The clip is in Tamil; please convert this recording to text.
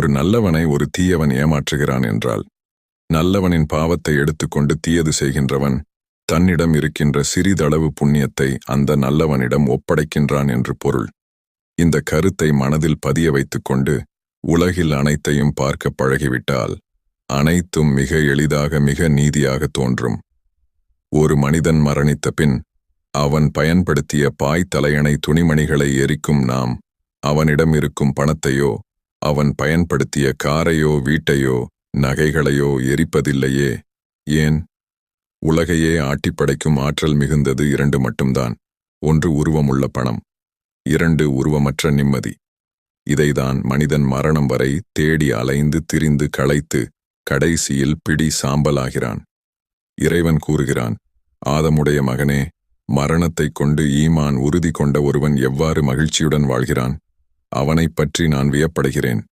ஒரு நல்லவனை ஒரு தீயவன் ஏமாற்றுகிறான் என்றால், நல்லவனின் பாவத்தை எடுத்துக்கொண்டு தீயது செய்கின்றவன் தன்னிடம் இருக்கின்ற சிறிதளவு புண்ணியத்தை அந்த நல்லவனிடம் ஒப்படைக்கின்றான் என்று பொருள். இந்த கருத்தை மனதில் பதிய வைத்துக்கொண்டு உலகில் அனைத்தையும் பார்க்க பழகிவிட்டால் அனைத்தும் மிக எளிதாக மிக நீதியாக தோன்றும். ஒரு மனிதன் மரணித்த பின் அவன் பயன்படுத்திய பாய் தலையணை துணிமணிகளை எரிக்கும் நாம் அவனிடம் இருக்கும் பணத்தையோ அவன் பயன்படுத்திய காரையோ வீட்டையோ நகைகளையோ எரிப்பதில்லையே. ஏன்? உலகையே ஆட்டிப்படைக்கும் ஆற்றல் மிகுந்தது இரண்டு மட்டும்தான். ஒன்று உருவமுள்ள பணம், இரண்டு உருவமற்ற நிம்மதி. இதைதான் மனிதன் மரணம் வரை தேடி அலைந்து திரிந்து களைத்து கடைசியில் பிடி சாம்பலாகிறான். இறைவன் கூறுகிறான், ஆதமுடைய மகனே, மரணத்தைக் கொண்டு ஈமான் உறுதி கொண்ட ஒருவன் எவ்வாறு மகிழ்ச்சியுடன் வாழ்கிறான், அவனைப் பற்றி நான் வியப்படைகிறேன்.